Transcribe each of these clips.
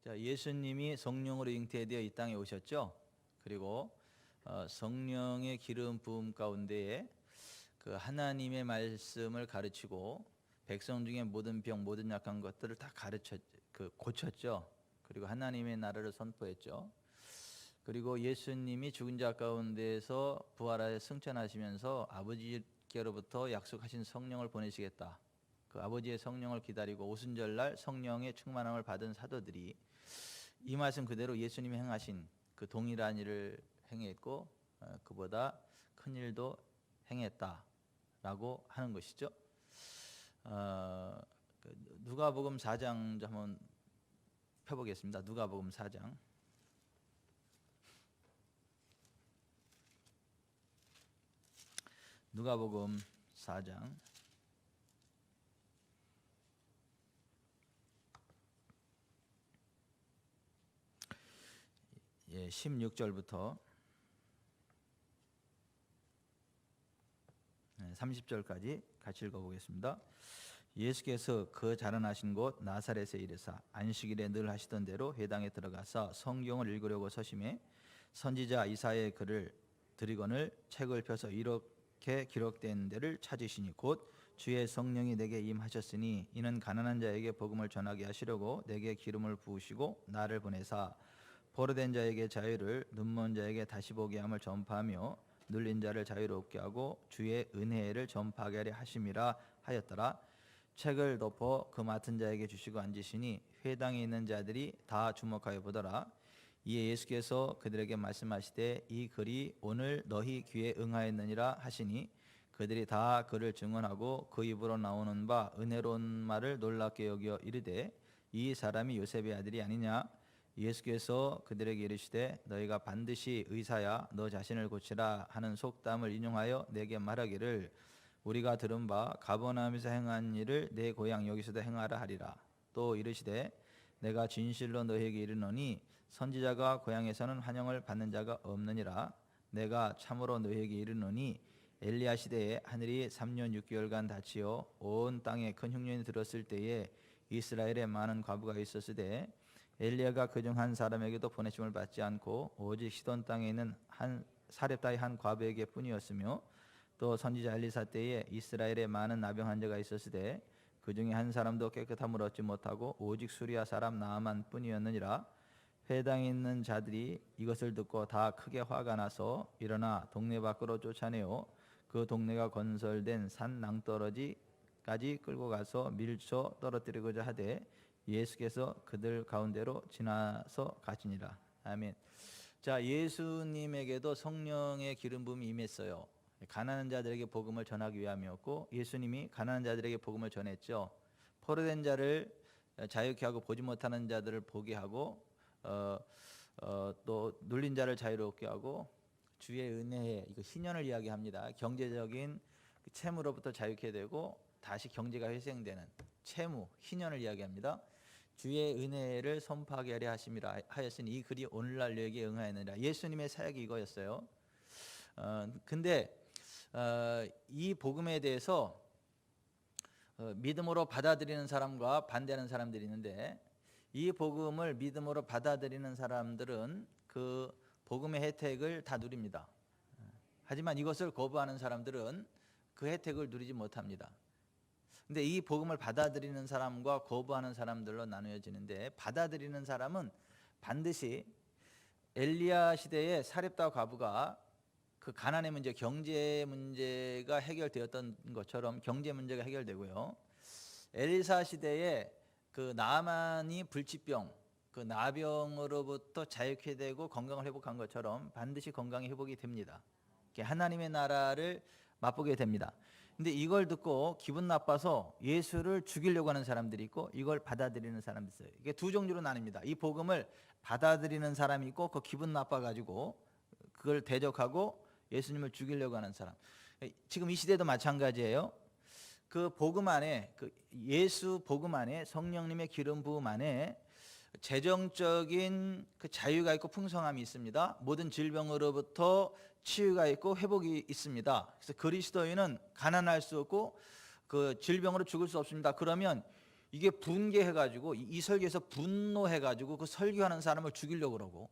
자, 예수님이 성령으로 잉태되어 이 땅에 오셨죠. 그리고 성령의 기름 부음 가운데에 그 하나님의 말씀을 가르치고 백성 중에 모든 병, 모든 약한 것들을 다 고쳤죠. 그리고 하나님의 나라를 선포했죠. 그리고 예수님이 죽은 자 가운데에서 부활하여 승천하시면서 아버지께로부터 약속하신 성령을 보내시겠다. 그 아버지의 성령을 기다리고 오순절날 성령의 충만함을 받은 사도들이 이 말씀 그대로 예수님이 행하신 그 동일한 일을 행했고 그보다 큰 일도 행했다라고 하는 것이죠. 누가복음 4장 한번 펴보겠습니다. 누가복음 4장. 누가복음 4장 16절부터 30절까지 같이 읽어보겠습니다. 예수께서 그 자라나신 곳 나사렛에 이르사 안식일에 늘 하시던 대로 회당에 들어가서 성경을 읽으려고 서심해 선지자 이사야의 글을 드리거늘 책을 펴서 이렇게 기록된 데를 찾으시니 곧 주의 성령이 내게 임하셨으니 이는 가난한 자에게 복음을 전하게 하시려고 내게 기름을 부으시고 나를 보내사 포로된 자에게 자유를 눈먼 자에게 다시 보게 함을 전파하며 눌린 자를 자유롭게 하고 주의 은혜를 전파하게 하려 하심이라 하였더라. 책을 덮어 그 맡은 자에게 주시고 앉으시니 회당에 있는 자들이 다 주목하여 보더라. 이에 예수께서 그들에게 말씀하시되 이 글이 오늘 너희 귀에 응하였느니라 하시니 그들이 다 그를 증언하고 그 입으로 나오는 바 은혜로운 말을 놀랍게 여겨 이르되 이 사람이 요셉의 아들이 아니냐. 예수께서 그들에게 이르시되 너희가 반드시 의사야 너 자신을 고치라 하는 속담을 인용하여 내게 말하기를 우리가 들은 바 가버나움에서 행한 일을 내 고향 여기서도 행하라 하리라. 또 이르시되 내가 진실로 너희에게 이르노니 선지자가 고향에서는 환영을 받는 자가 없느니라. 내가 참으로 너희에게 이르노니 엘리야 시대에 하늘이 3년 6개월간 닫히어 온 땅에 큰 흉년이 들었을 때에 이스라엘에 많은 과부가 있었으되 엘리야가 그중 한 사람에게도 보내심을 받지 않고 오직 시돈 땅에 있는 한 사렙다의 한 과부에게 뿐이었으며 또 선지자 엘리사 때에 이스라엘에 많은 나병 환자가 있었으되 그 중에 한 사람도 깨끗함을 얻지 못하고 오직 수리아 사람 나아만 뿐이었느니라. 회당에 있는 자들이 이것을 듣고 다 크게 화가 나서 일어나 동네 밖으로 쫓아내어 그 동네가 건설된 산 낭떠러지까지 끌고 가서 밀쳐 떨어뜨리고자 하되 예수께서 그들 가운데로 지나서 가시니라. 아멘. 자, 예수님에게도 성령의 기름 부음이 임했어요. 가난한 자들에게 복음을 전하기 위함이었고 예수님이 가난한 자들에게 복음을 전했죠. 포로된 자를 자유케 하고 보지 못하는 자들을 보게 하고 또 눌린 자를 자유롭게 하고 주의 은혜에 이거 희년을 이야기합니다. 경제적인 채무로부터 자유케 되고 다시 경제가 회생되는 채무, 희년을 이야기합니다. 주의 은혜를 선포하게 하려 하심이라 하였으니 이 글이 오늘날 너에게 응하였느니라. 예수님의 사역이 이거였어요. 근데 이 복음에 대해서 믿음으로 받아들이는 사람과 반대하는 사람들이 있는데 이 복음을 믿음으로 받아들이는 사람들은 그 복음의 혜택을 다 누립니다. 하지만 이것을 거부하는 사람들은 그 혜택을 누리지 못합니다. 근데 이 복음을 받아들이는 사람과 거부하는 사람들로 나누어지는데 받아들이는 사람은 반드시 엘리야 시대의 사렙다 과부가 그 가난의 문제, 경제 문제가 해결되었던 것처럼 경제 문제가 해결되고요. 엘리사 시대에 그 나아만이 불치병, 그 나병으로부터 자유케 되고 건강을 회복한 것처럼 반드시 건강이 회복이 됩니다. 하나님의 나라를 맛보게 됩니다. 근데 이걸 듣고 기분 나빠서 예수를 죽이려고 하는 사람들이 있고 이걸 받아들이는 사람들이 있어요. 이게 두 종류로 나뉩니다. 이 복음을 받아들이는 사람이 있고 그 기분 나빠가지고 그걸 대적하고 예수님을 죽이려고 하는 사람. 지금 이 시대도 마찬가지예요. 그 복음 안에, 그 예수 복음 안에 성령님의 기름 부음 안에 재정적인 그 자유가 있고 풍성함이 있습니다. 모든 질병으로부터 치유가 있고 회복이 있습니다. 그래서 그리스도인은 가난할 수 없고 그 질병으로 죽을 수 없습니다. 그러면 이게 분개해가지고 이 설교에서 분노해가지고 그 설교하는 사람을 죽이려고 그러고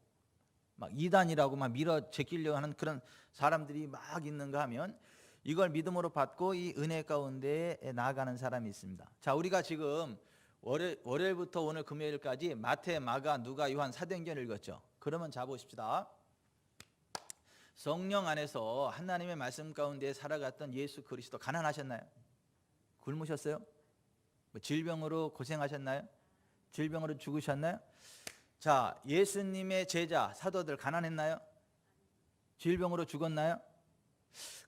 막 이단이라고 막 밀어 제끼려고 하는 그런 사람들이 막 있는가 하면 이걸 믿음으로 받고 이 은혜 가운데 나아가는 사람이 있습니다. 자, 우리가 지금 월요일부터 오늘 금요일까지 마태, 마가, 누가, 요한, 사도행전을 읽었죠. 그러면 자 보십시다. 성령 안에서 하나님의 말씀 가운데 살아갔던 예수 그리스도 가난하셨나요? 굶으셨어요? 뭐 질병으로 고생하셨나요? 질병으로 죽으셨나요? 자, 예수님의 제자 사도들 가난했나요? 질병으로 죽었나요?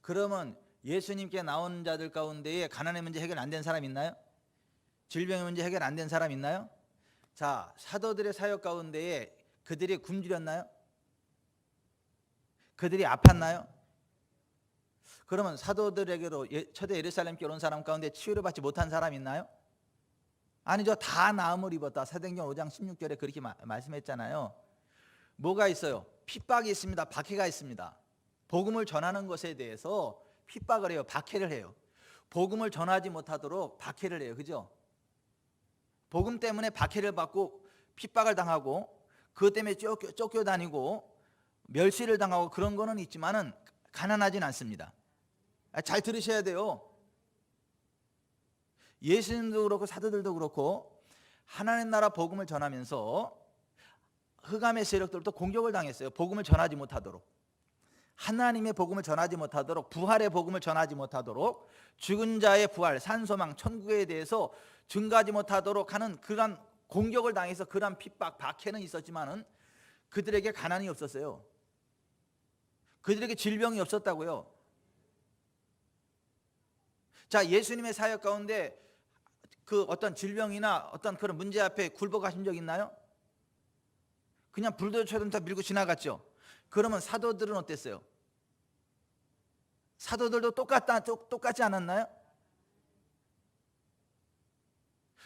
그러면 예수님께 나온 자들 가운데에 가난의 문제 해결 안 된 사람 있나요? 질병의 문제 해결 안 된 사람 있나요? 자, 사도들의 사역 가운데에 그들이 굶주렸나요? 그들이 아팠나요? 그러면 사도들에게로 초대 예루살렘 교회 온 사람 가운데 치유를 받지 못한 사람 있나요? 아니죠. 다 나음을 입었다. 사도행전 5장 16절에 그렇게 말씀했잖아요. 뭐가 있어요? 핍박이 있습니다. 박해가 있습니다. 복음을 전하는 것에 대해서 핍박을 해요. 박해를 해요. 복음을 전하지 못하도록 박해를 해요. 그죠? 복음 때문에 박해를 받고 핍박을 당하고 그것 때문에 쫓겨다니고 멸시를 당하고 그런 거는 있지만은 가난하진 않습니다. 잘 들으셔야 돼요. 예수님도 그렇고 사도들도 그렇고 하나님 나라 복음을 전하면서 흑암의 세력들도 공격을 당했어요. 복음을 전하지 못하도록, 하나님의 복음을 전하지 못하도록, 부활의 복음을 전하지 못하도록, 죽은 자의 부활, 산소망, 천국에 대해서 증거하지 못하도록 하는 그러한 공격을 당해서 그러한 핍박, 박해는 있었지만은 그들에게 가난이 없었어요. 그들에게 질병이 없었다고요. 자, 예수님의 사역 가운데 그 어떤 질병이나 어떤 그런 문제 앞에 굴복하신 적 있나요? 그냥 불도저처럼 다 밀고 지나갔죠. 그러면 사도들은 어땠어요? 사도들도 똑같지 않았나요?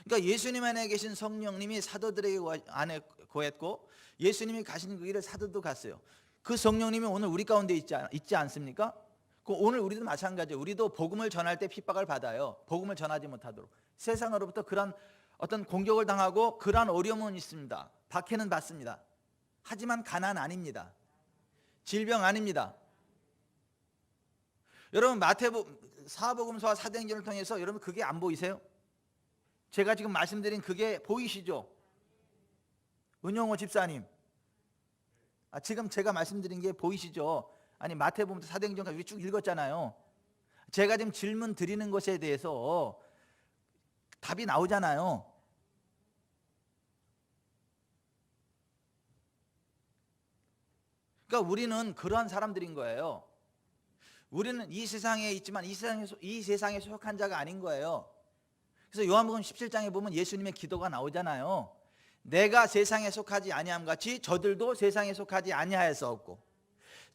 그러니까 예수님 안에 계신 성령님이 사도들에게 안에 거했고 예수님이 가시는 그 길을 사도도 갔어요. 그 성령님이 오늘 우리 가운데 있지 않습니까? 오늘 우리도 마찬가지예요. 우리도 복음을 전할 때 핍박을 받아요. 복음을 전하지 못하도록 세상으로부터 그런 어떤 공격을 당하고 그러한 어려움은 있습니다. 박해는 받습니다. 하지만 가난 아닙니다. 질병 아닙니다. 여러분 사복음서와 사도행전을 통해서 여러분 그게 안 보이세요? 제가 지금 말씀드린 그게 보이시죠? 은영호 집사님, 지금 제가 말씀드린 게 보이시죠? 아니 마태복음부터 사도행전까지 쭉 읽었잖아요. 제가 지금 질문 드리는 것에 대해서 답이 나오잖아요. 그러니까 우리는 그러한 사람들인 거예요. 우리는 이 세상에 있지만 이 세상에 속한 자가 아닌 거예요. 그래서 요한복음 17장에 보면 예수님의 기도가 나오잖아요. 내가 세상에 속하지 아니함 같이 저들도 세상에 속하지 아니하였사옵고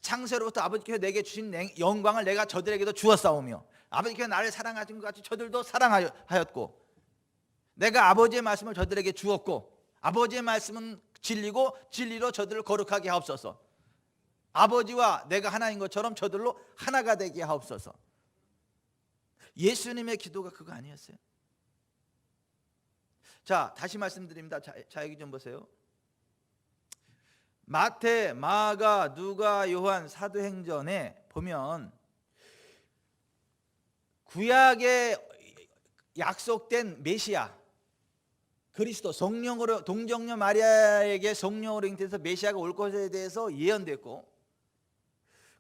창세로부터 아버지께서 내게 주신 영광을 내가 저들에게도 주었사오며 아버지께서 나를 사랑하신 것 같이 저들도 사랑하였고 내가 아버지의 말씀을 저들에게 주었고 아버지의 말씀은 진리고 진리로 저들을 거룩하게 하옵소서. 아버지와 내가 하나인 것처럼 저들로 하나가 되게 하옵소서. 예수님의 기도가 그거 아니었어요? 자, 다시 말씀드립니다. 자, 여기 좀 보세요. 마태, 마가, 누가, 요한, 사도행전에 보면 구약에 약속된 메시아 그리스도 성령으로 동정녀 마리아에게 성령으로 잉태해서 메시아가 올 것에 대해서 예언됐고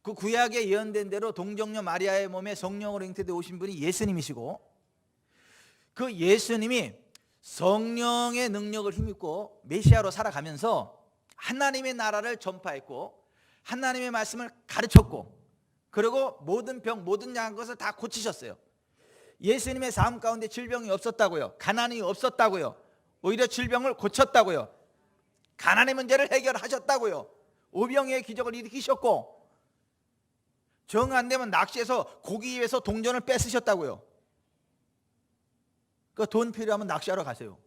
그 구약에 예언된 대로 동정녀 마리아의 몸에 성령으로 잉태되어 오신 분이 예수님이시고 그 예수님이 성령의 능력을 힘입고 메시아로 살아가면서 하나님의 나라를 전파했고 하나님의 말씀을 가르쳤고 그리고 모든 병 모든 약한 것을 다 고치셨어요. 예수님의 삶 가운데 질병이 없었다고요. 가난이 없었다고요. 오히려 질병을 고쳤다고요. 가난의 문제를 해결하셨다고요. 오병이의 기적을 일으키셨고 정 안 되면 낚시해서 고기 위해서 동전을 뺏으셨다고요. 그 돈 필요하면 낚시하러 가세요.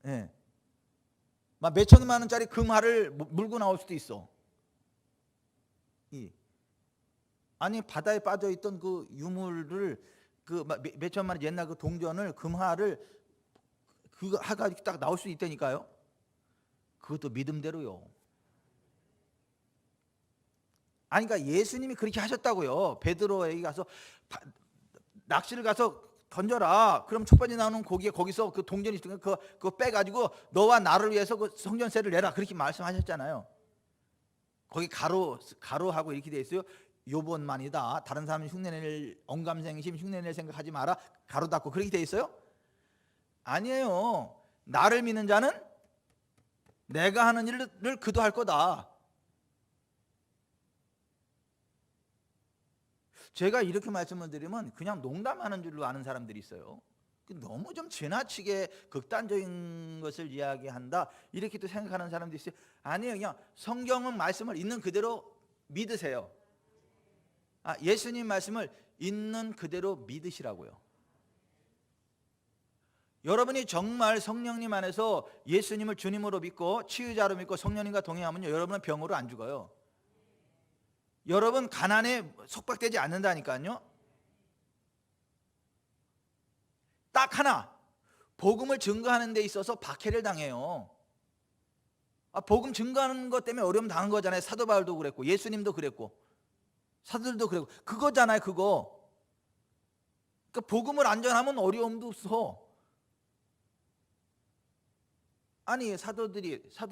예. 막 몇천만 원짜리 금화를 물고 나올 수도 있어. 아니 바다에 빠져 있던 그 유물을 그 몇 천만 원 옛날 그 동전을 금화를 그거 하가 딱 나올 수 있다니까요. 그것도 믿음대로요. 아니 그러니까 예수님이 그렇게 하셨다고요. 베드로에게 가서 낚시를 가서 던져라. 그럼 첫 번째 나오는 고기에 거기서 그 동전이 있으니까 그거 빼가지고 너와 나를 위해서 그 성전세를 내라. 그렇게 말씀하셨잖아요. 거기 가로하고 이렇게 돼 있어요. 요번만이다. 다른 사람 흉내낼 언감생심 흉내낼 생각하지 마라. 가로 닫고 그렇게 돼 있어요? 아니에요. 나를 믿는 자는 내가 하는 일을 그도 할 거다. 제가 이렇게 말씀을 드리면 그냥 농담하는 줄로 아는 사람들이 있어요. 너무 좀 지나치게 극단적인 것을 이야기한다 이렇게 또 생각하는 사람도 있어요. 아니에요. 그냥 성경은 말씀을 있는 그대로 믿으세요. 예수님 말씀을 있는 그대로 믿으시라고요. 여러분이 정말 성령님 안에서 예수님을 주님으로 믿고 치유자로 믿고 성령님과 동행하면요, 여러분은 병으로 안 죽어요. 여러분 가난에 속박되지 않는다니까요. 딱 하나, 복음을 증거하는 데 있어서 박해를 당해요. 복음 증거하는 것 때문에 어려움 당한 거잖아요. 사도 바울도 그랬고 예수님도 그랬고 사도들도 그랬고 그거잖아요. 그거. 그러니까 복음을 안 전하면 어려움도 없어. 아니 사도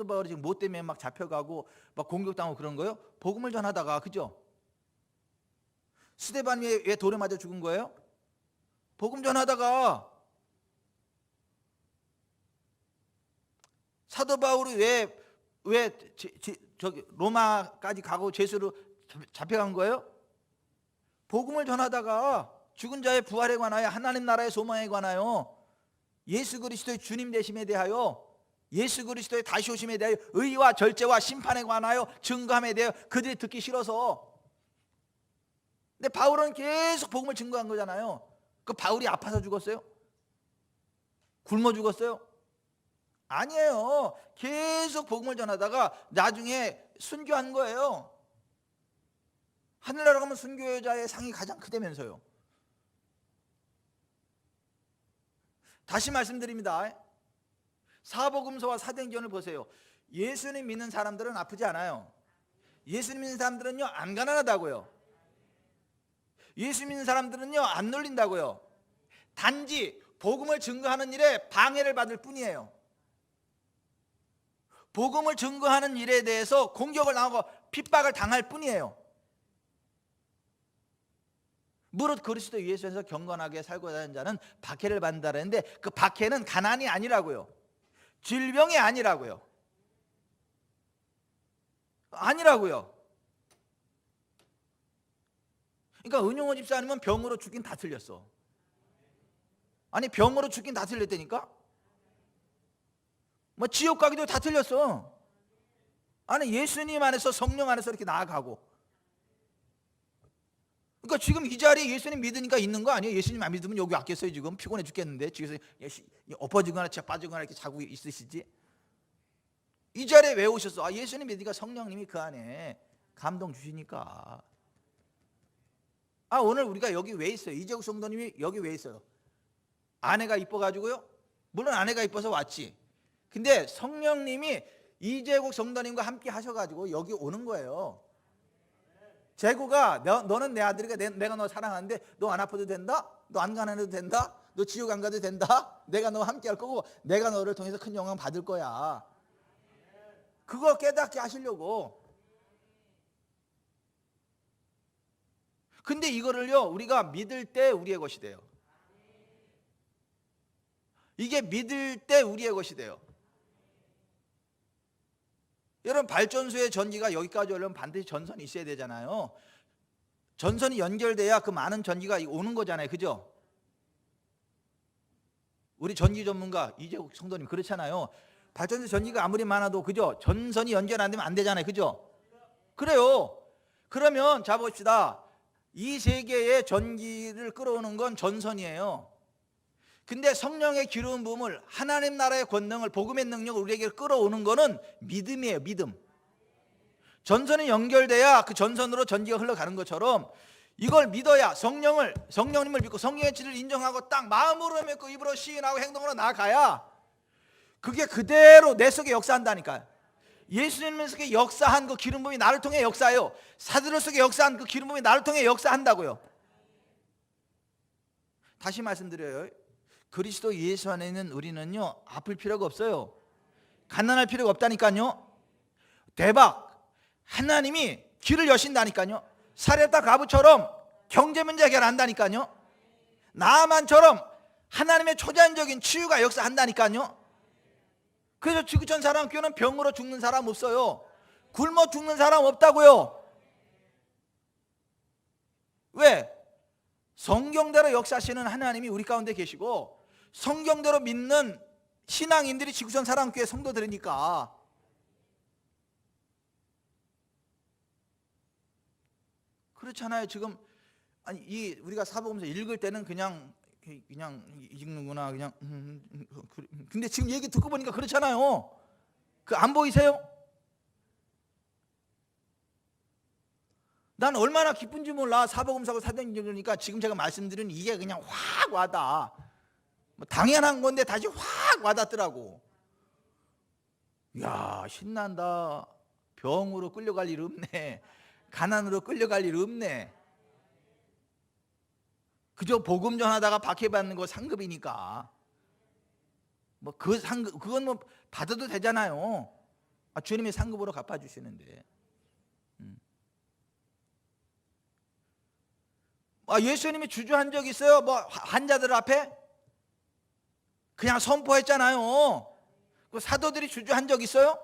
바울이 지금 뭐 때문에 막 잡혀가고 막 공격당하고 그런 거예요? 복음을 전하다가. 그죠? 스데반이 왜 돌에 맞아 죽은 거예요? 복음 전하다가. 사도 바울이 왜 저기 로마까지 가고 제수로 잡혀간 거예요? 복음을 전하다가 죽은 자의 부활에 관하여 하나님 나라의 소망에 관하여 예수 그리스도의 주님 되심에 대하여 예수 그리스도의 다시 오심에 대하여 의와 절제와 심판에 관하여 증거함에 대하여 그들이 듣기 싫어서. 근데 바울은 계속 복음을 증거한 거잖아요. 그 바울이 아파서 죽었어요? 굶어 죽었어요? 아니에요. 계속 복음을 전하다가 나중에 순교한 거예요. 하늘나라 가면 순교자의 상이 가장 크다면서요. 다시 말씀드립니다. 사복음서와 사도행전을 보세요. 예수님 믿는 사람들은 아프지 않아요. 예수님 믿는 사람들은요 안 가난하다고요. 예수 믿는 사람들은요 안 놀린다고요. 단지 복음을 증거하는 일에 방해를 받을 뿐이에요. 복음을 증거하는 일에 대해서 공격을 당하고 핍박을 당할 뿐이에요. 무릇 그리스도 예수에서 경건하게 살고 다니는 자는 박해를 받는다는데 그 박해는 가난이 아니라고요. 질병이 아니라고요. 아니라고요. 그러니까 은용호 집사님은 병으로 죽긴 다 틀렸어. 아니 병으로 죽긴 다 틀렸다니까? 뭐 지옥 가기도 다 틀렸어. 아니 예수님 안에서 성령 안에서 이렇게 나아가고. 그러니까 지금 이 자리에 예수님 믿으니까 있는 거 아니에요? 예수님 안 믿으면 여기 왔겠어요? 지금 피곤해 죽겠는데 집에서 엎어지거나 빠지거나 이렇게 자고 있으시지? 이 자리에 왜 오셨어? 예수님 믿으니까 성령님이 그 안에 감동 주시니까. 오늘 우리가 여기 왜 있어요? 이재국 성도님이 여기 왜 있어요? 아내가 이뻐가지고요? 물론 아내가 이뻐서 왔지. 근데 성령님이 이재국 성도님과 함께 하셔가지고 여기 오는 거예요. 재구가 너는 내 아들이니까 내가 너 사랑하는데 너 안 아파도 된다? 너 안 가난해도 된다? 너 지옥 안 가도 된다? 내가 너와 함께 할 거고 내가 너를 통해서 큰 영광 받을 거야. 그거 깨닫게 하시려고. 근데 이거를요 우리가 믿을 때 우리의 것이 돼요. 이게 믿을 때 우리의 것이 돼요. 여러분 발전소의 전기가 여기까지 오려면 반드시 전선이 있어야 되잖아요. 전선이 연결돼야 그 많은 전기가 오는 거잖아요. 그죠? 우리 전기 전문가 이재국 성도님 그렇잖아요. 발전소 전기가 아무리 많아도 그죠? 전선이 연결 안 되면 안 되잖아요. 그죠? 그래요. 그러면 자 봅시다. 이 세계의 전기를 끌어오는 건 전선이에요. 근데 성령의 기름 부음을 하나님 나라의 권능을 복음의 능력을 우리에게 끌어오는 거는 믿음이에요. 믿음. 전선이 연결돼야 그 전선으로 전기가 흘러가는 것처럼 이걸 믿어야 성령님을 믿고 성령의 진리를 인정하고 딱 마음으로 믿고 입으로 시인하고 행동으로 나아가야 그게 그대로 내 속에 역사한다니까요. 예수님 속에 역사한 그 기름 부음이 나를 통해 역사해요. 사도들 속에 역사한 그 기름 부음이 나를 통해 역사한다고요. 다시 말씀드려요. 그리스도 예수 안에 있는 우리는요, 아플 필요가 없어요. 가난할 필요가 없다니까요. 대박, 하나님이 길을 여신다니까요. 사렙다 과부처럼 경제 문제 해결한다니까요. 나아만처럼 하나님의 초자연적인 치유가 역사한다니까요. 그래서 지구촌 사랑교회는 병으로 죽는 사람 없어요. 굶어 죽는 사람 없다고요. 왜? 성경대로 역사하시는 하나님이 우리 가운데 계시고 성경대로 믿는 신앙인들이 지구촌 사랑교회 성도들이니까. 그렇잖아요. 지금 아니 우리가 사복음서 읽을 때는 그냥 읽는구나 그냥 근데 지금 얘기 듣고 보니까 그렇잖아요. 그 안 보이세요? 난 얼마나 기쁜지 몰라. 사복음서고 사도행전 읽으니까 지금 제가 말씀드린 이게 그냥 확 와닿아. 뭐 당연한 건데 다시 확 와닿더라고. 야, 신난다. 병으로 끌려갈 일 없네. 가난으로 끌려갈 일 없네. 그저 복음 전하다가 박해받는 거 상급이니까 뭐 그 상급 그건 뭐 받아도 되잖아요. 주님이 상급으로 갚아주시는데. 예수님이 주저한 적 있어요? 뭐 환자들 앞에 그냥 선포했잖아요. 그 사도들이 주저한 적 있어요?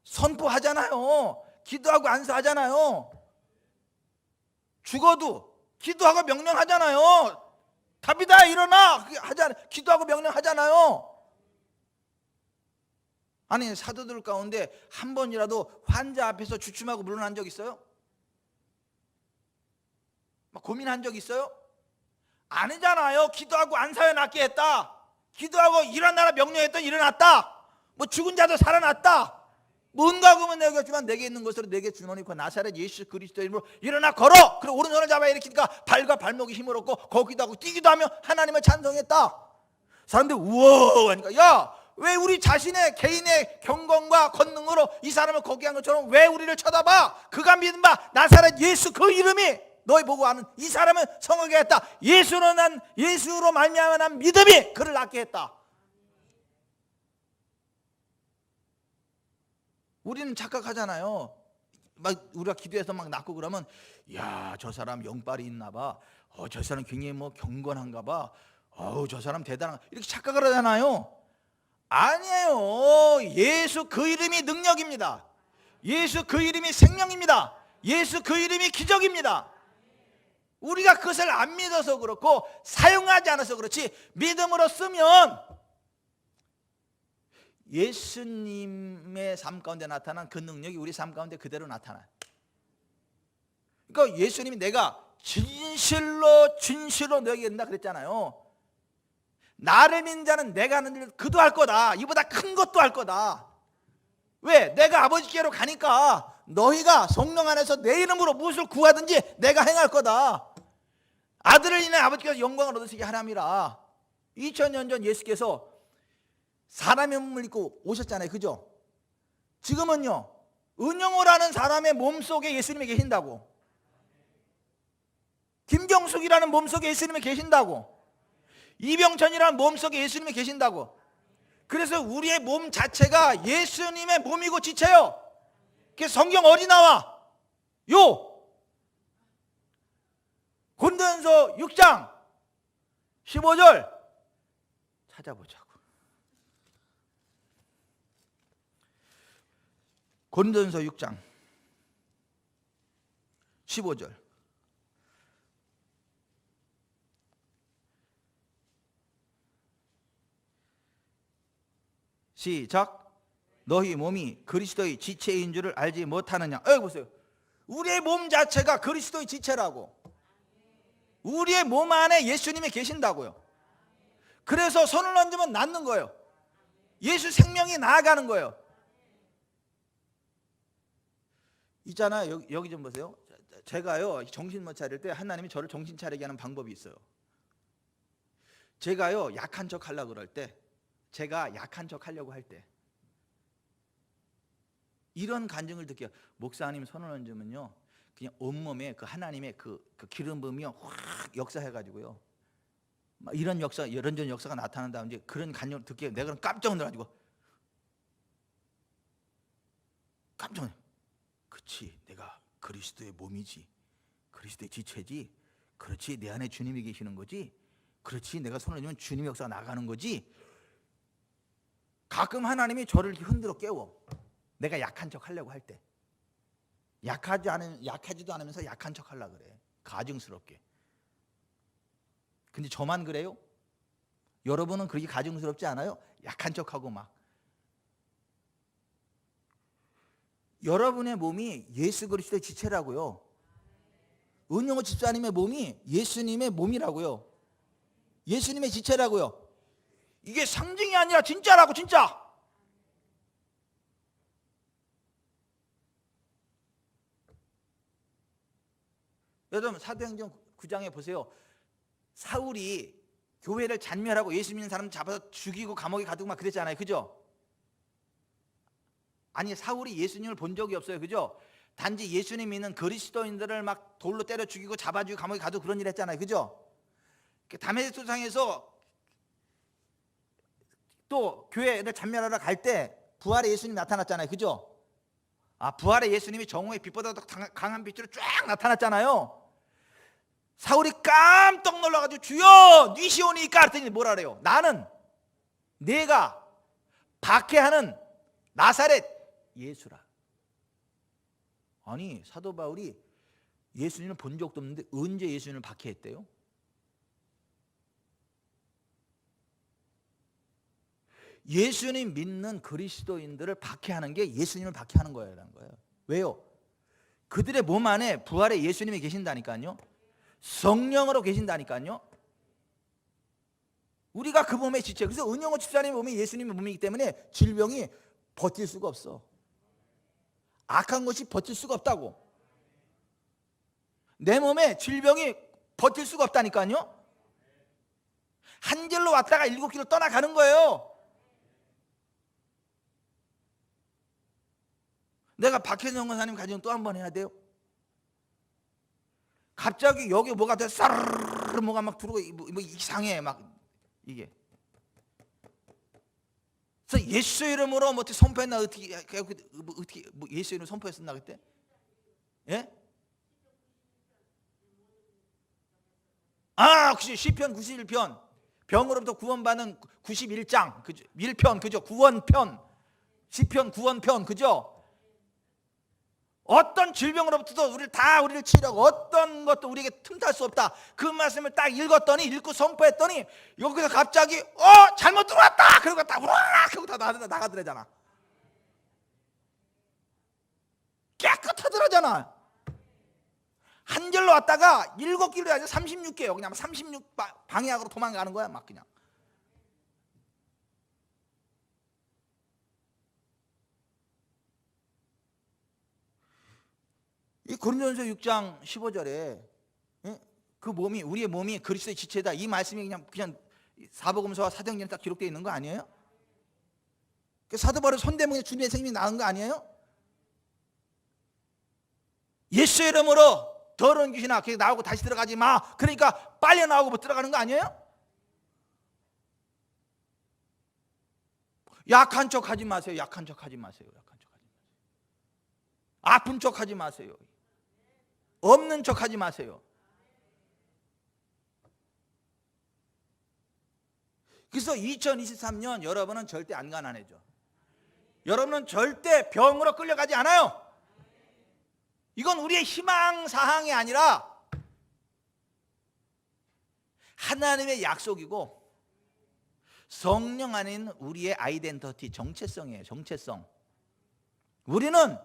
선포하잖아요. 기도하고 안수하잖아요. 죽어도 기도하고 명령하잖아요. 다비다 일어나 하잖아요. 기도하고 명령하잖아요. 아니 사도들 가운데 한 번이라도 환자 앞에서 주춤하고 물러난 적 있어요? 막 고민한 적 있어요? 아니잖아요. 기도하고 안사여 낫게 했다. 기도하고 일어나라 명령했더니 일어났다. 뭐 죽은 자도 살아났다. 뭔가 그러면 내가 주만 내게 있는 것으로 내게 주노니 그 나사렛 예수 그리스도의 이름으로 일어나 걸어. 그리고 오른손을 잡아 일으키니까 발과 발목이 힘을 얻고 걷기도 하고 뛰기도 하며 하나님을 찬송했다. 사람들 우와 하니까 야, 왜 우리 자신의 개인의 경건과 권능으로 이 사람을 걷게 한 것처럼 왜 우리를 쳐다봐? 그가 믿은 바 나사렛 예수 그 이름이 너희 보고 아는 이 사람은 성하게 했다. 예수로 말미암아 난 믿음이 그를 낫게 했다. 우리는 착각하잖아요. 막 우리가 기도해서 막 낫고 그러면 야, 저 사람 영빨이 있나 봐. 저 사람 굉장히 뭐 경건한가 봐. 저 사람 대단한 이렇게 착각을 하잖아요. 아니에요. 예수 그 이름이 능력입니다. 예수 그 이름이 생명입니다. 예수 그 이름이 기적입니다. 우리가 그것을 안 믿어서 그렇고 사용하지 않아서 그렇지 믿음으로 쓰면 예수님의 삶 가운데 나타난 그 능력이 우리 삶 가운데 그대로 나타나요. 그러니까 예수님이 내가 진실로 너에게 된다 그랬잖아요. 나를 믿는 자는 내가 하는 일 그도 할 거다. 이보다 큰 것도 할 거다. 왜? 내가 아버지께로 가니까 너희가 성령 안에서 내 이름으로 무엇을 구하든지 내가 행할 거다. 아들을 인해 아버지께서 영광을 얻으시게 하람이라. 2000년 전 예수께서 사람의 몸을 입고 오셨잖아요. 그죠? 지금은요 은영호라는 사람의 몸속에 예수님이 계신다고. 김경숙이라는 몸속에 예수님이 계신다고. 이병천이라는 몸속에 예수님이 계신다고. 그래서 우리의 몸 자체가 예수님의 몸이고 지체요. 그래서 성경 어디 나와? 고린도전서 6장 15절 찾아보자고. 고린도전서 6장 15절. 시작. 너희 몸이 그리스도의 지체인 줄을 알지 못하느냐. 여기 보세요. 우리의 몸 자체가 그리스도의 지체라고. 우리의 몸 안에 예수님이 계신다고요. 그래서 손을 얹으면 낫는 거예요. 예수 생명이 나아가는 거예요. 있잖아요. 여기 좀 보세요. 제가요 정신 못 차릴 때 하나님이 저를 정신 차리게 하는 방법이 있어요. 제가요 약한 척 하려고 그럴 때, 제가 약한 척 하려고 할 때 이런 간증을 듣게요. 목사님 손을 얹으면요 그냥 온몸에 그 하나님의 그 기름 부음이 확 역사해가지고요 막 이런 역사, 이런저런 역사가 나타난다. 이제 그런 간증을 듣게 내가 깜짝 놀라가지고 깜짝 놀라. 그치, 내가 그리스도의 몸이지, 그리스도의 지체지, 그렇지, 내 안에 주님이 계시는 거지, 그렇지, 내가 손을 얹으면 주님의 역사가 나가는 거지. 가끔 하나님이 저를 흔들어 깨워. 내가 약한 척 하려고 할 때, 약하지도 않으면서 약한 척 하려고 그래, 가증스럽게. 근데 저만 그래요? 여러분은 그렇게 가증스럽지 않아요? 약한 척하고 막. 여러분의 몸이 예수 그리스도의 지체라고요. 은영호 집사님의 몸이 예수님의 몸이라고요. 예수님의 지체라고요. 이게 상징이 아니라 진짜라고, 진짜. 여러분 사도행전 9장에 보세요. 사울이 교회를 잔멸하고 예수 믿는 사람 잡아서 죽이고 감옥에 가두고 막 그랬잖아요. 그죠? 아니, 사울이 예수님을 본 적이 없어요. 그죠? 단지 예수님 믿는 그리스도인들을 막 돌로 때려 죽이고 잡아주고 감옥에 가두고 그런 일 했잖아요. 그죠? 다메섹 도상에서 또 교회를 잔멸하러 갈 때 부활의 예수님 나타났잖아요. 그죠? 부활의 예수님이 정오의 빛보다 더 강한 빛으로 쫙 나타났잖아요. 사울이 깜짝 놀라가지고 주여 니시오니까 그랬더니 뭐라 그래요? 나는 내가 박해하는 나사렛 예수라. 아니, 사도 바울이 예수님을 본 적도 없는데 언제 예수님을 박해했대요? 예수님 믿는 그리스도인들을 박해하는 게 예수님을 박해하는 거라는 거예요. 왜요? 그들의 몸 안에 부활의 예수님이 계신다니까요. 성령으로 계신다니까요. 우리가 그 몸의 지체. 그래서 은영호 집사님의 몸이 예수님의 몸이기 때문에 질병이 버틸 수가 없어. 악한 것이 버틸 수가 없다고. 내 몸에 질병이 버틸 수가 없다니까요. 한 길로 왔다가 7길로 떠나가는 거예요. 내가 박혜정 권사님 가정 또 한 번 해야 돼요. 갑자기 여기 뭐가 돼, 싸르르 뭐가 막 들어오고 뭐 이상해 막 이게. 그래서 예수 이름으로 뭐 어떻게 선포했나, 어떻게 뭐 예수 이름 선포했었나 그때? 예? 그치, 시편 91편 병으로부터 구원받는 91장 그죠? 1편 그죠? 구원편, 시편 구원편 그죠? 어떤 질병으로부터도 우리를 치려고 어떤 것도 우리에게 틈탈 수 없다. 그 말씀을 딱 읽고 선포했더니 여기서 갑자기 잘못 들어왔다. 그러고 딱 우라락 하고 다 나가더라잖아. 깨끗하더라잖아. 한 길로 왔다가 7길로 아니라 36개요. 그냥 36 방향으로 도망가는 거야 막 그냥. 이 고린도전서 6장 15절에 그 몸이, 우리의 몸이 그리스도의 지체다, 이 말씀이 그냥 사복음서와 사도행전에 딱 기록되어 있는 거 아니에요? 사도 바울의 손대문에 주님의 생명이 나은 거 아니에요? 예수 이름으로 더러운 귀신아 나오고 다시 들어가지 마. 그러니까 빨리 나오고 못 들어가는 거 아니에요? 약한 척 하지 마세요. 약한 척 하지 마세요. 약한 척 하지 마세요. 아픈 척 하지 마세요. 없는 척 하지 마세요. 그래서 2023년 여러분은 절대 안 가난해져. 여러분은 절대 병으로 끌려가지 않아요. 이건 우리의 희망사항이 아니라 하나님의 약속이고 성령 안에 있는 우리의 아이덴티티, 정체성이에요. 정체성. 우리는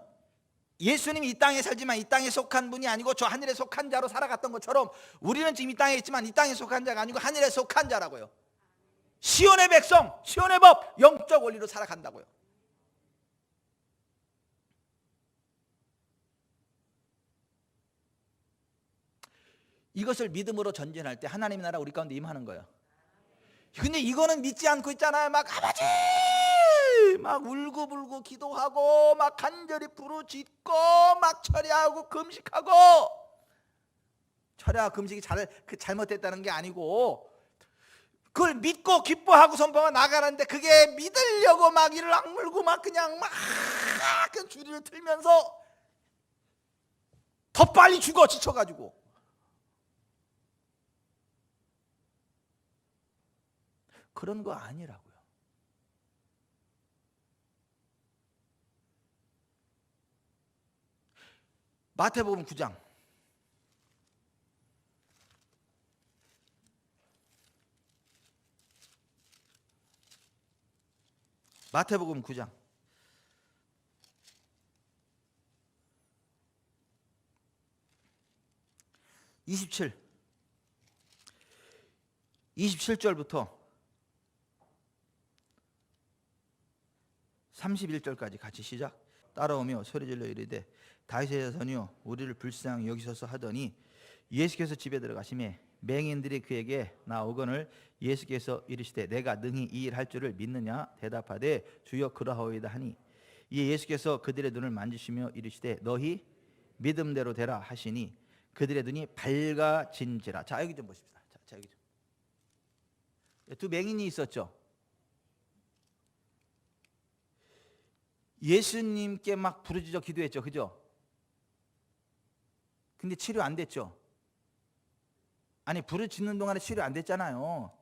예수님이 이 땅에 살지만 이 땅에 속한 분이 아니고 저 하늘에 속한 자로 살아갔던 것처럼 우리는 지금 이 땅에 있지만 이 땅에 속한 자가 아니고 하늘에 속한 자라고요. 시온의 백성, 시온의 법, 영적 원리로 살아간다고요. 이것을 믿음으로 전진할 때 하나님의 나라 우리 가운데 임하는 거예요. 근데 이거는 믿지 않고 있잖아요. 막 아버지 막 울고불고 기도하고 막 간절히 부르짖고 막 철야하고 금식하고, 철야 금식이 잘못됐다는 게 아니고 그걸 믿고 기뻐하고 선포가 나가는데 그게 믿으려고 막 이를 악물고 막 그냥 막 주리를 틀면서 더 빨리 죽어 지쳐가지고. 그런 거 아니라고요. 마태복음 9장 마태복음 9장 27절부터 31절까지 같이 시작. 따라오며 소리질러 이르되 다윗의 자손이여 우리를 불쌍히 여기소서 하더니 예수께서 집에 들어가시매 맹인들이 그에게 나오거늘 예수께서 이르시되 내가 능히 이 일 할 줄을 믿느냐 대답하되 주여 그러하오이다 하니 이에 예수께서 그들의 눈을 만지시며 이르시되 너희 믿음대로 되라 하시니 그들의 눈이 밝아진지라. 자 여기 좀 보십시다. 자 여기 좀. 두 맹인이 있었죠. 예수님께 막 부르짖어 기도했죠. 그죠? 근데 치료 안 됐죠. 아니 부르짖는 동안에 치료 안 됐잖아요.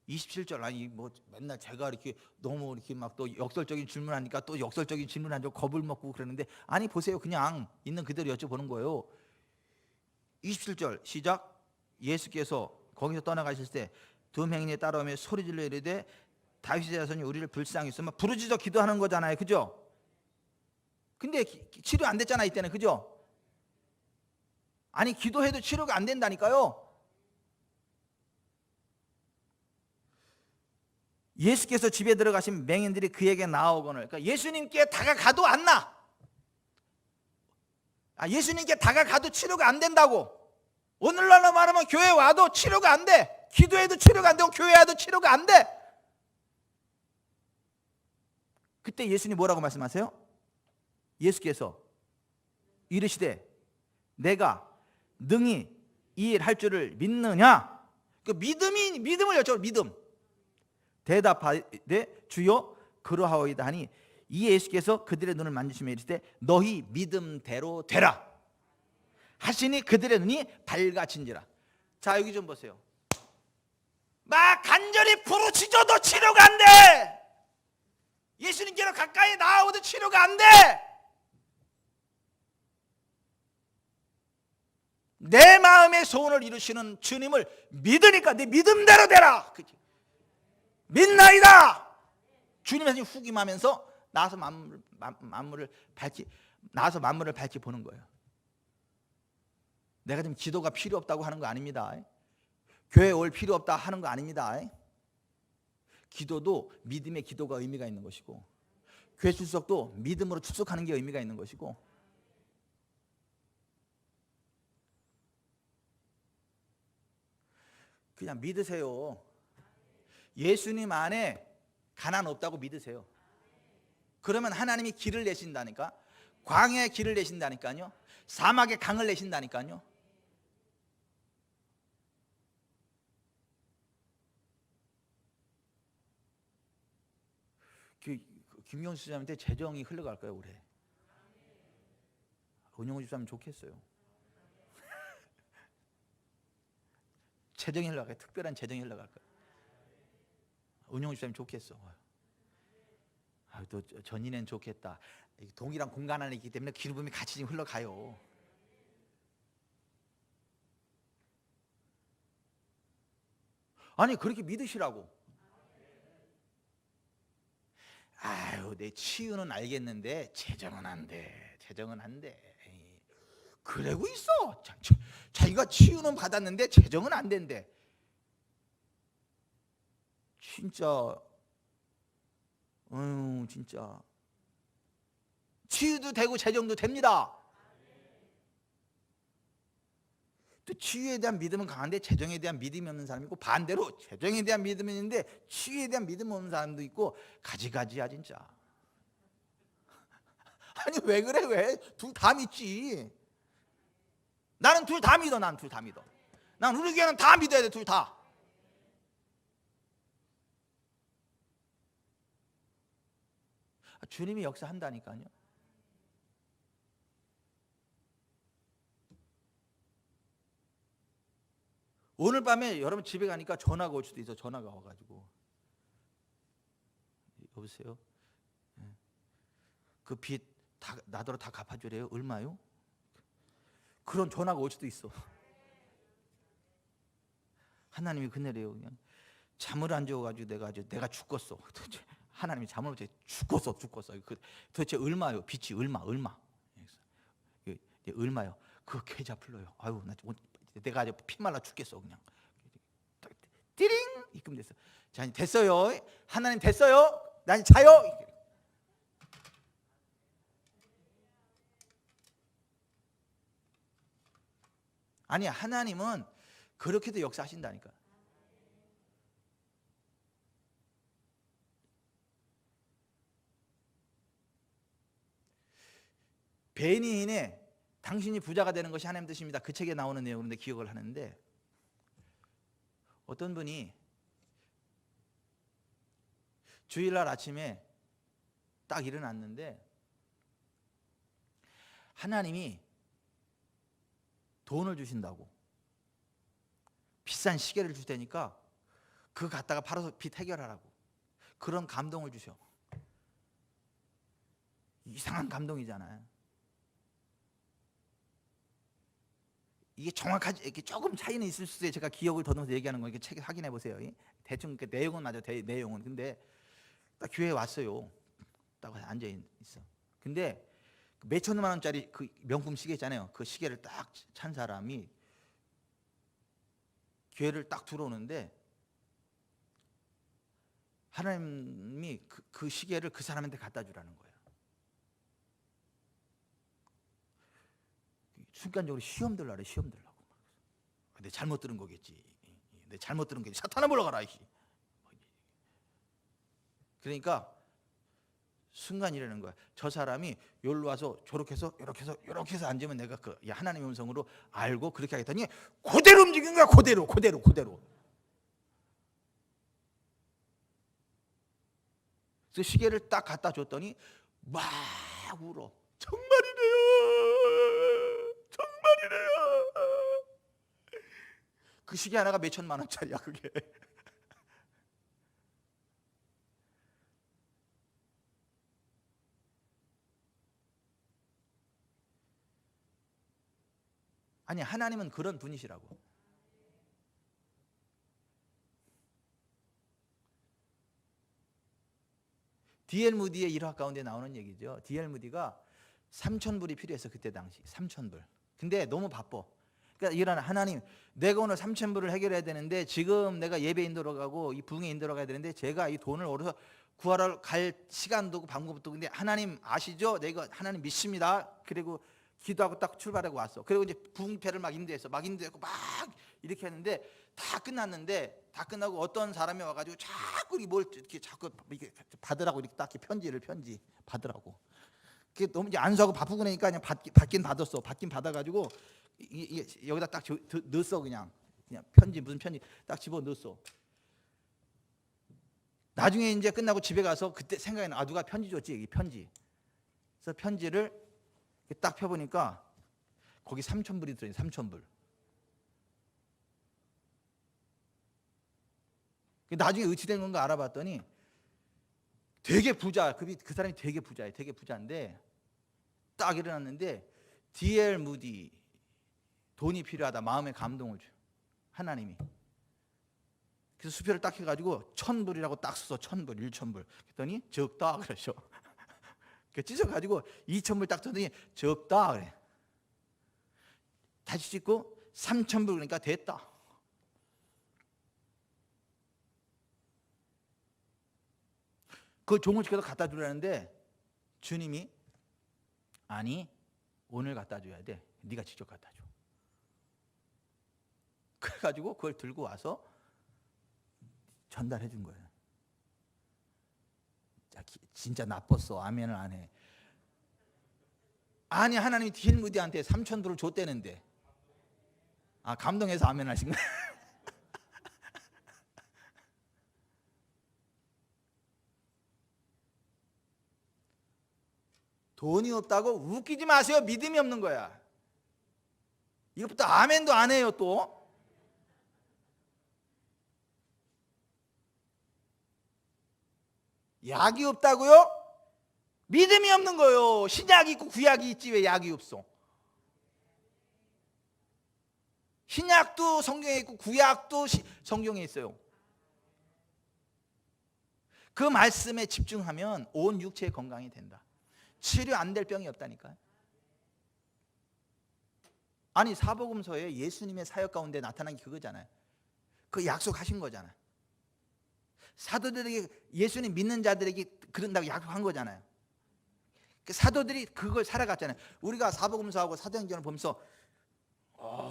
27절 아니 뭐 맨날 제가 이렇게 너무 이렇게 막 또 역설적인 질문하니까 또 역설적인 질문하죠. 겁을 먹고 그러는데 아니 보세요. 그냥 있는 그대로 여쭤보는 거예요. 27절 시작. 예수께서 거기서 떠나가실 때 두 맹인이 따라오며 소리질러 이르되 다윗의 자손이 우리를 불쌍히 여기서 막 부르짖어 기도하는 거잖아요. 그죠? 근데 치료 안 됐잖아 이때는. 그죠? 아니 기도해도 치료가 안 된다니까요. 예수께서 집에 들어가신 맹인들이 그에게 나오거늘. 그러니까 예수님께 다가가도 안 나. 예수님께 다가가도 치료가 안 된다고. 오늘날로 말하면 교회 와도 치료가 안 돼. 기도해도 치료가 안 되고 교회 와도 치료가 안 돼. 그때 예수님 뭐라고 말씀하세요? 예수께서 이르시되 내가 능히 이 일 할 줄을 믿느냐? 그 믿음을 여쭤요. 믿음. 대답하되 주여 그러하오이다 하니 이 예수께서 그들의 눈을 만지시며 이르시되 너희 믿음대로 되라 하시니 그들의 눈이 밝아진지라. 자 여기 좀 보세요. 막 간절히 부르짖어도 치료가 안 돼. 예수님께로 가까이 나아오도 치료가 안 돼. 내 마음의 소원을 이루시는 주님을 믿으니까 내 믿음대로 되라. 그치? 믿나이다. 주님이 후김하면서 나서 만물을 밝히 보는 거예요. 내가 지금 기도가 필요 없다고 하는 거 아닙니다. 교회 올 필요 없다 하는 거 아닙니다. 기도도 믿음의 기도가 의미가 있는 것이고 교회 출석도 믿음으로 출석하는 게 의미가 있는 것이고 그냥 믿으세요. 예수님 안에 가난 없다고 믿으세요. 그러면 하나님이 길을 내신다니까. 광야에 길을 내신다니까요. 사막에 강을 내신다니까요. 김경수 집사님한테 재정이 흘러갈 거예요 올해. 은영호 집사님 좋겠어요. 재정이 흘러갈 거예요. 특별한 재정이 흘러갈 거예요. 은영호 집사님 좋겠어. 또 전인엔 좋겠다. 동일한 공간 안에 있기 때문에 기름이 같이 흘러가요. 아니 그렇게 믿으시라고. 아유 내 치유는 알겠는데 재정은 안 돼. 재정은 안 돼. 그러고 있어. 자기가 치유는 받았는데 재정은 안 된대. 진짜 진짜 치유도 되고 재정도 됩니다. 또 치유에 대한 믿음은 강한데 재정에 대한 믿음이 없는 사람이 있고, 반대로 재정에 대한 믿음은 있는데 치유에 대한 믿음 없는 사람도 있고, 가지가지야 진짜. 아니 왜 그래? 왜? 둘 다 믿지. 나는 둘 다 믿어. 난 둘 다 믿어. 난 우리 교회는 다 믿어야 돼. 둘 다. 주님이 역사한다니까요. 오늘 밤에 여러분 집에 가니까 전화가 올 수도 있어. 전화가 와가지고, 여보세요? 그 빚 다 나더러 다 갚아주래요. 얼마요? 그런 전화가 올 수도 있어. 하나님이 그네래요. 그냥 잠을 안 재워가지고 내가 죽겠어. 도대체 하나님이 잠을 못 재. 죽겠어. 도대체 얼마요? 빚이 얼마? 얼마요? 그거 계좌 풀러요. 아유 내가 아주 피말라 죽겠어 그냥. 띠링 입금 됐어. 자 됐어요. 하나님 됐어요. 난 자요. 아니 하나님은 그렇게도 역사하신다니까. 베니인의 당신이 부자가 되는 것이 하나님 뜻입니다. 그 책에 나오는 내용인데 기억을 하는데, 어떤 분이 주일날 아침에 딱 일어났는데 하나님이 돈을 주신다고, 비싼 시계를 줄 테니까 그거 갖다가 팔아서 빚 해결하라고, 그런 감동을 주셔. 이상한 감동이잖아요. 이게 정확하지, 이렇게 조금 차이는 있을 수도 있어요. 제가 기억을 더듬어서 얘기하는 거니까 책에 확인해 보세요. 대충 그 내용은 맞아. 내용은. 근데 딱 교회에 왔어요. 딱 앉아 있어. 근데 몇 천만 원짜리 그 명품 시계 있잖아요. 그 시계를 딱 찬 사람이 교회를 딱 들어오는데, 하나님이 그 시계를 그 사람한테 갖다 주라는 거예요. 순간적으로 시험 들라래. 시험 들라고. 내 잘못 들은 거겠지. 내 잘못 들은 거겠지. 사탄아 물러가라. 그러니까 순간이라는 거야. 저 사람이 여기로 와서 저렇게 해서 이렇게 해서 앉으면 내가 그 하나님의 음성으로 알고 그렇게 하겠다니, 그대로 움직인 거야. 그대로. 그래서 시계를 딱 갖다 줬더니 막 울어. 정말이래요. 그 시계 하나가 몇 천만 원짜리야 그게. 아니 하나님은 그런 분이시라고. D.L. 무디의 일화 가운데 나오는 얘기죠. D.L. 무디가 3,000불이 필요했어. 그때 당시 3,000불. 근데 너무 바빠. 그러니까 이런, 하나님 내가 오늘 3,000불을 해결해야 되는데 지금 내가 예배 인도로 가고 이 부흥에 인도로 가야 되는데 제가 이 돈을 얻어서 구하러 갈 시간도 없고 방법도 없고, 근데 하나님 아시죠? 내가 하나님 믿습니다. 그리고 기도하고 딱 출발하고 왔어. 그리고 이제 부흥패를 막 인도했고 막 이렇게 했는데 다 끝났는데, 다 끝나고 어떤 사람이 와가지고 자꾸 뭘 이렇게 자꾸 이렇게 받으라고, 이렇게 딱 편지 받으라고. 그게 너무 이제 안수하고 바쁘고 그러니까 그냥 받긴 받았어. 받긴 받아가지고 여기다 딱 넣었어. 그냥 편지, 무슨 편지 딱 집어 넣었어. 나중에 이제 끝나고 집에 가서 그때 생각이 나. 누가 편지 줬지? 이 편지. 그래서 편지를 딱 펴보니까 거기 3,000불이 들어있는 3,000불. 나중에 어찌된 건가 알아봤더니 되게 부자, 그 사람이 되게 부자예요. 되게 부자인데 딱 일어났는데 D.L. 무디 돈이 필요하다. 마음의 감동을 줘. 하나님이. 그래서 수표를 딱 해가지고 1,000불이라고 딱 써서 1,000불, 1,000불. 그랬더니 적다 그러셔. 찢어가지고 2,000불 딱 썼더니 적다 그래. 다시 찍고 3,000불 그러니까 됐다. 그 종을 시켜서 갖다 주라는데 주님이 아니 오늘 갖다 줘야 돼. 네가 직접 갖다 줘. 그래가지고 그걸 들고 와서 전달해 준 거예요. 진짜 나빴어. 아멘을 안 해. 아니, 하나님이 딜무디한테 3,000불을 줬대는데. 감동해서 아멘 하신 거예요. 돈이 없다고 웃기지 마세요. 믿음이 없는 거야. 이것부터 아멘도 안 해요. 또 약이 없다고요? 믿음이 없는 거예요. 신약이 있고 구약이 있지 왜 약이 없어? 신약도 성경에 있고 구약도 성경에 있어요. 그 말씀에 집중하면 온 육체의 건강이 된다. 치료 안 될 병이 없다니까요. 아니, 사복음서에 예수님의 사역 가운데 나타난 게 그거잖아요. 그 약속하신 거잖아요. 사도들에게, 예수님 믿는 자들에게 그런다고 약속한 거잖아요. 사도들이 그걸 살아갔잖아요. 우리가 사복음서하고 사도행전을 보면서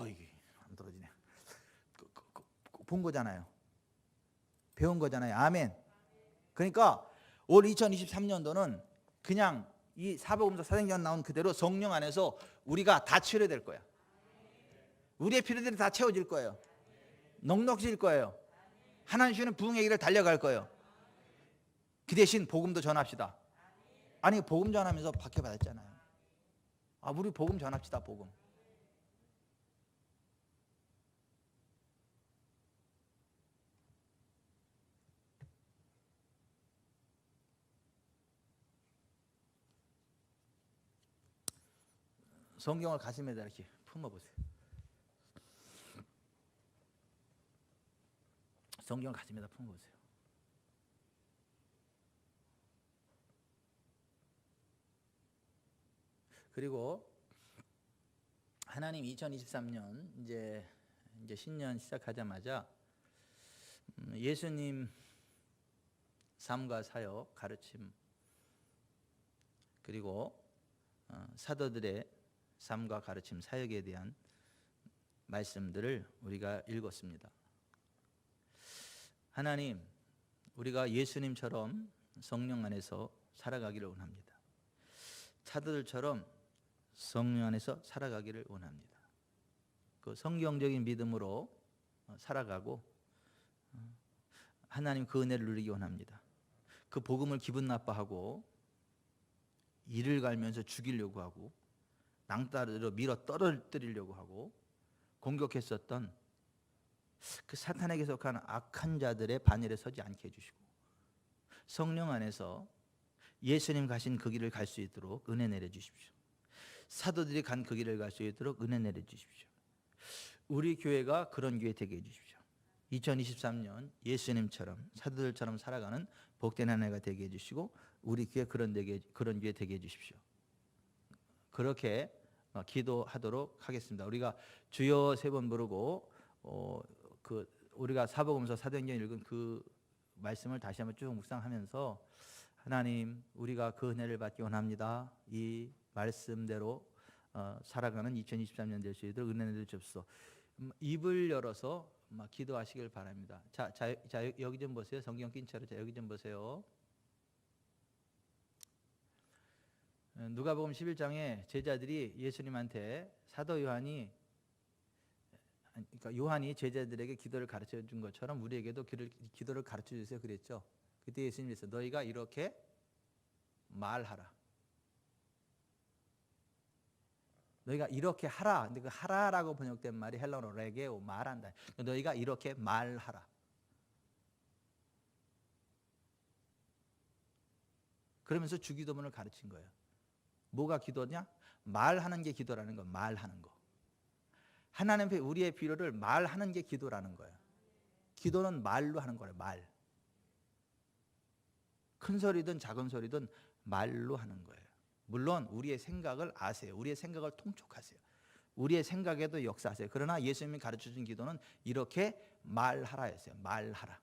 이게 안 떨어지네. 본 거잖아요. 배운 거잖아요. 아멘. 그러니까 올 2023년도는 그냥 이 사복음서 사도행전 나온 그대로 성령 안에서 우리가 다 치료될 거야. 우리의 필요들이 다 채워질 거예요. 넉넉해질 거예요. 하나님 주시는 부흥의 길을 달려갈 거예요. 그 대신 복음도 전합시다. 아니, 복음 전하면서 박해 받았잖아요. 우리 복음 전합시다. 복음. 성경을 가슴에다 이렇게 품어보세요. 성경을 가슴에다 품어보세요. 그리고 하나님 2023년 이제 신년 시작하자마자 예수님 삶과 사역, 가르침, 그리고 사도들의 삶과 가르침, 사역에 대한 말씀들을 우리가 읽었습니다. 하나님, 우리가 예수님처럼 성령 안에서 살아가기를 원합니다. 사도들처럼 성령 안에서 살아가기를 원합니다. 그 성경적인 믿음으로 살아가고 하나님 그 은혜를 누리기 원합니다. 그 복음을 기분 나빠하고 이를 갈면서 죽이려고 하고 낭따르로 밀어 떨어뜨리려고 하고 공격했었던 그 사탄에게 속한 악한 자들의 반열에 서지 않게 해주시고 성령 안에서 예수님 가신 그 길을 갈 수 있도록 은혜 내려주십시오. 사도들이 간 그 길을 갈 수 있도록 은혜 내려주십시오. 우리 교회가 그런 교회 되게 해주십시오. 2023년 예수님처럼 사도들처럼 살아가는 복된 한 해가 되게 해주시고 우리 교회 그런 교회 되게 해주십시오. 그렇게 기도하도록 하겠습니다. 우리가 주여 3번 부르고 우리가 사복음서 사도행전 읽은 그 말씀을 다시 한번 쭉 묵상하면서 하나님, 우리가 그 은혜를 받기 원합니다. 이 말씀대로 살아가는 2023년 될 수 있도록 은혜 내주옵소서. 입을 열어서 기도하시길 바랍니다. 자, 여기 좀 보세요. 성경 낀 채로 여기 좀 보세요. 누가복음 11장에 제자들이 예수님한테 사도 요한이, 그러니까 요한이 제자들에게 기도를 가르쳐 준 것처럼 우리에게도 기도를 가르쳐 주세요 그랬죠. 그때 예수님께서 너희가 이렇게 말하라. 너희가 이렇게 하라. 근데 그 하라라고 번역된 말이 헬라어로 레게오, 말한다. 너희가 이렇게 말하라. 그러면서 주기도문을 가르친 거예요. 뭐가 기도냐? 말하는 게 기도라는 거. 말하는 거. 하나님 앞에 우리의 필요를 말하는 게 기도라는 거예요. 기도는 말로 하는 거예요. 말. 큰 소리든 작은 소리든 말로 하는 거예요. 물론 우리의 생각을 아세요. 우리의 생각을 통촉하세요. 우리의 생각에도 역사하세요. 그러나 예수님이 가르쳐준 기도는 이렇게 말하라였어요. 말하라.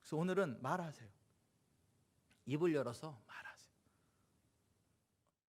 그래서 오늘은 말하세요. 입을 열어서 말하라.